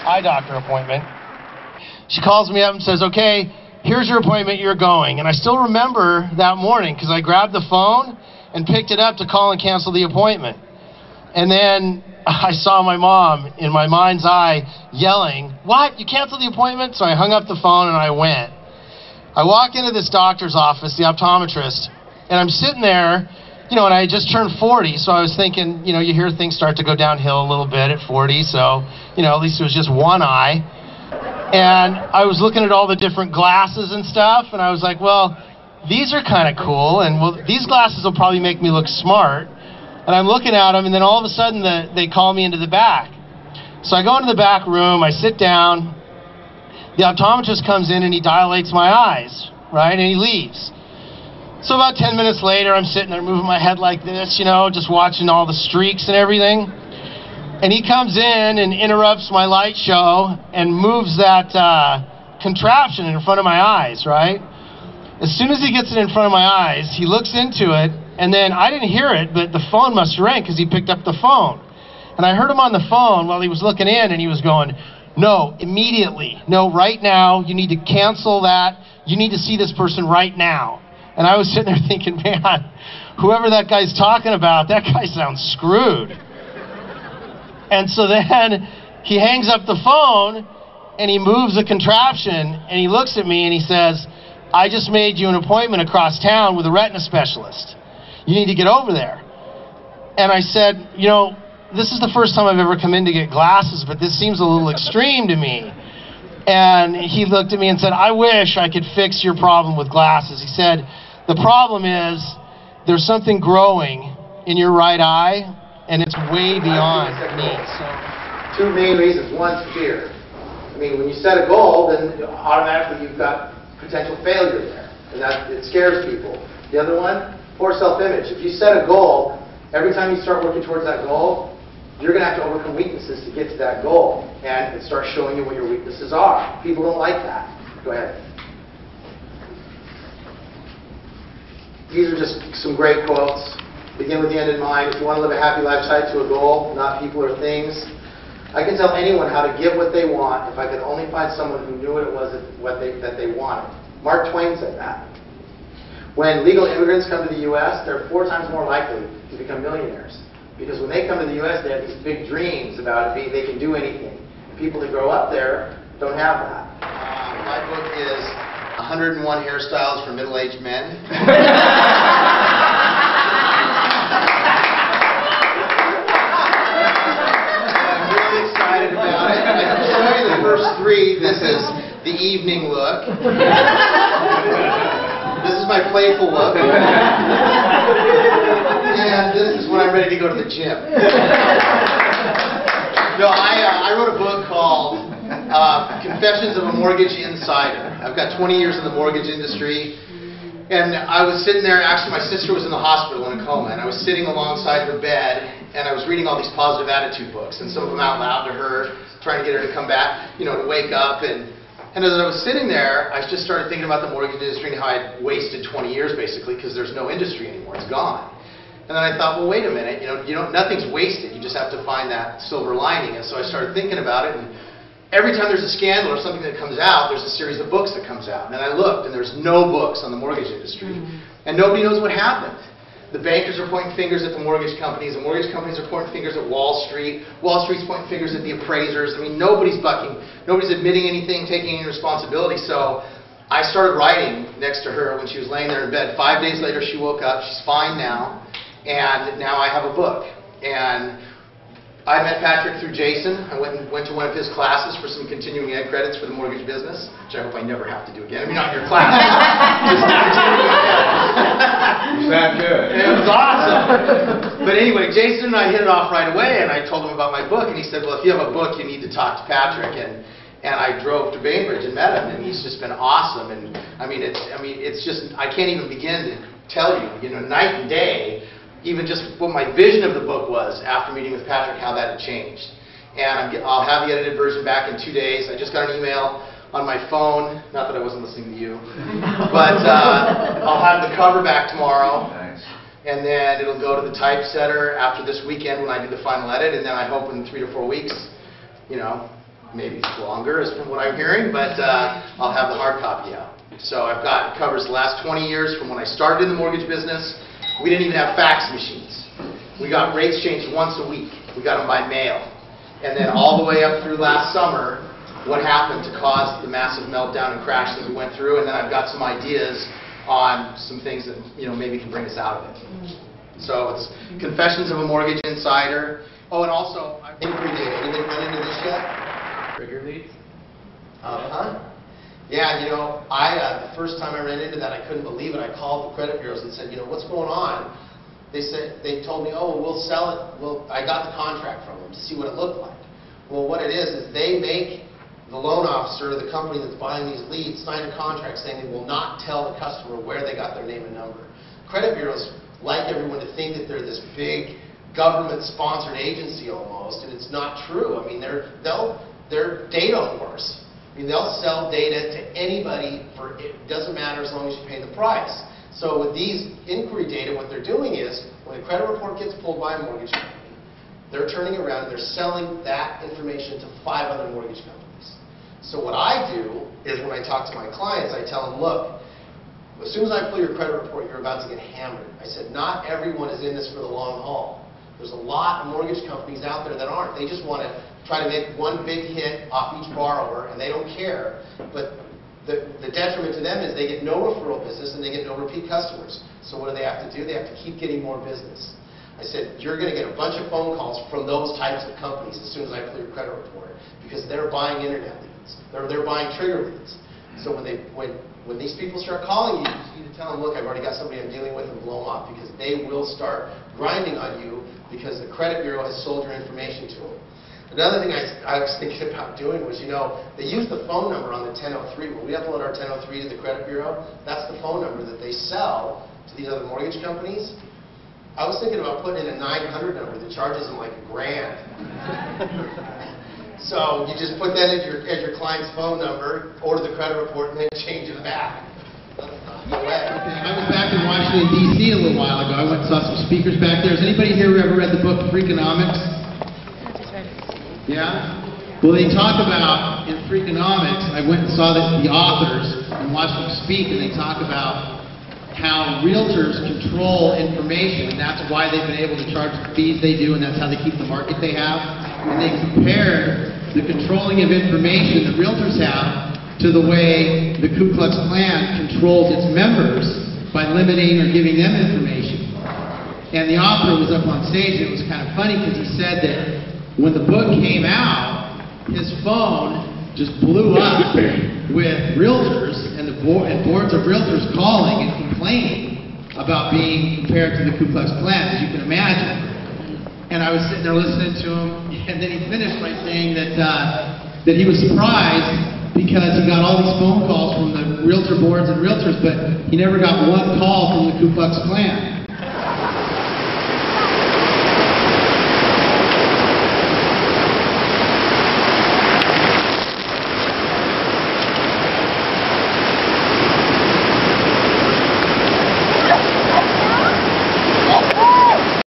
eye doctor appointment. She calls me up and says, okay, here's your appointment, you're going. And I still remember that morning because I grabbed the phone and picked it up to call and cancel the appointment. And then I saw my mom in my mind's eye yelling, what, you canceled the appointment? So I hung up the phone and I went. I walk into this doctor's office, the optometrist, and I'm sitting there, and I had just turned 40, so I was thinking, you hear things start to go downhill a little bit at 40, so, at least it was just one eye. And I was looking at all the different glasses and stuff, and I was like, well, these are kind of cool, and these glasses will probably make me look smart. And I'm looking at them, and then all of a sudden they call me into the back. So I go into the back room, I sit down, the optometrist comes in and he dilates my eyes, right, and he leaves. So about 10 minutes later, I'm sitting there moving my head like this, just watching all the streaks and everything. And he comes in and interrupts my light show and moves that contraption in front of my eyes, right? As soon as he gets it in front of my eyes, he looks into it, and then I didn't hear it, but the phone must have rang because he picked up the phone. And I heard him on the phone while he was looking in, and he was going, no, immediately. No, right now. You need to cancel that. You need to see this person right now. And I was sitting there thinking, man, whoever that guy's talking about, that guy sounds screwed. And so then he hangs up the phone and he moves the contraption and he looks at me and he says, I just made you an appointment across town with a retina specialist. You need to get over there. And I said, this is the first time I've ever come in to get glasses, but this seems a little extreme to me. And he looked at me and said, I wish I could fix your problem with glasses. He said, the problem is there's something growing in your right eye, and it's way beyond me. So, two main reasons. One's fear. When you set a goal, then automatically you've got potential failure there, and it scares people. The other one, poor self-image. If you set a goal, every time you start working towards that goal, you're going to have to overcome weaknesses to get to that goal, and it starts showing you what your weaknesses are. People don't like that. Go ahead. These are just some great quotes. Begin with the end in mind. If you want to live a happy life, tied to a goal, not people or things. I can tell anyone how to get what they want if I could only find someone who knew what it was that they wanted. Mark Twain said that. When legal immigrants come to the U.S., they're 4 times more likely to become millionaires. Because when they come to the U.S., they have these big dreams about it. They can do anything. People that grow up there don't have that. My book is 101 Hairstyles for Middle-Aged Men. I'm really excited about it. I can show you the first 3. This is the evening look. This is my playful look. And this is when I'm ready to go to the gym. No, I wrote a book called Confessions of a Mortgage Insider. I've got 20 years in the mortgage industry. And I was sitting there, actually my sister was in the hospital in a coma, and I was sitting alongside her bed, and I was reading all these positive attitude books, and some of them out loud to her, trying to get her to come back, to wake up. And as I was sitting there, I just started thinking about the mortgage industry and how I'd wasted 20 years, basically, because there's no industry anymore. It's gone. And then I thought, well, wait a minute. Nothing's wasted. You just have to find that silver lining. And so I started thinking about it. And every time there's a scandal or something that comes out, there's a series of books that comes out. And I looked, and there's no books on the mortgage industry. And nobody knows what happened. The bankers are pointing fingers at the mortgage companies. The mortgage companies are pointing fingers at Wall Street. Wall Street's pointing fingers at the appraisers. Nobody's bucking. Nobody's admitting anything, taking any responsibility. So I started writing next to her when she was laying there in bed. 5 days later, she woke up. She's fine now. And now I have a book. And I met Patrick through Jason. I went to one of his classes for some continuing ed credits for the mortgage business, which I hope I never have to do again. Not your class. Just continuing ed. Is that good? It was awesome. But anyway, Jason and I hit it off right away, and I told him about my book, and he said, well, if you have a book, you need to talk to Patrick. And I drove to Bainbridge and met him, and he's just been awesome. And it's just, I can't even begin to tell you, night and day, even just what my vision of the book was after meeting with Patrick, how that had changed. And I'll have the edited version back in 2 days. I just got an email on my phone, not that I wasn't listening to you, but I'll have the cover back tomorrow. Nice. And then it'll go to the typesetter after this weekend when I do the final edit, and then I hope in 3 to 4 weeks, maybe longer is from what I'm hearing, but I'll have the hard copy out. So I've got, it covers the last 20 years from when I started in the mortgage business. We didn't even have fax machines. We got rates changed once a week. We got them by mail. And then all the way up through last summer, what happened to cause the massive meltdown and crash that we went through, and then I've got some ideas on some things that maybe can bring us out of it. So it's Confessions of a Mortgage Insider. Oh, and also inquiry data. Anybody run into this yet? Trigger leads? Yeah, the first time I ran into that, I couldn't believe it. I called the credit bureaus and said, what's going on? They told me, oh, we'll sell it. Well, I got the contract from them to see what it looked like. Well, what it is they make the loan officer or the company that's buying these leads sign a contract saying they will not tell the customer where they got their name and number. Credit bureaus like everyone to think that they're this big government-sponsored agency almost, and it's not true. I mean, they're data whores. I mean, they'll sell data to anybody it doesn't matter as long as you pay the price. So with these inquiry data, what they're doing is, when a credit report gets pulled by a mortgage company, they're turning around and they're selling that information to 5 other mortgage companies. So what I do is when I talk to my clients, I tell them, look, as soon as I pull your credit report, you're about to get hammered. I said, not everyone is in this for the long haul. There's a lot of mortgage companies out there that aren't. They just want to try to make one big hit off each borrower, and they don't care. But the detriment to them is they get no referral business and they get no repeat customers. So what do they have to do? They have to keep getting more business. I said, you're going to get a bunch of phone calls from those types of companies as soon as I pull your credit report, because they're buying internet leads. They're buying trigger leads. So when these people start calling you, you need to tell them, look, I've already got somebody I'm dealing with, and blow them off, because they will start grinding on you because the credit bureau has sold your information to them. Another thing I was thinking about doing was, they use the phone number on the 1003. When we upload our 1003 to the credit bureau, that's the phone number that they sell to these other mortgage companies. I was thinking about putting in a 900 number that charges them like $1,000. So you just put that as your client's phone number, order the credit report, and then change it back. No way. Okay, I was back in Washington, D.C. a little while ago. I went and saw some speakers back there. Has anybody here ever read the book Freakonomics? Yeah? Well, they talk about, in Freakonomics, I went and saw the authors and watched them speak, and they talk about how realtors control information, and that's why they've been able to charge the fees they do, and that's how they keep the market they have. And they compared the controlling of information that realtors have to the way the Ku Klux Klan controls its members by limiting or giving them information. And the author was up on stage, and it was kind of funny because he said that when the book came out, his phone just blew up with realtors and boards of realtors calling and complaining about being compared to the Ku Klux Klan, as you can imagine. And I was sitting there listening to him, and then he finished by saying that he was surprised because he got all these phone calls from the realtor boards and realtors, but he never got one call from the Ku Klux Klan.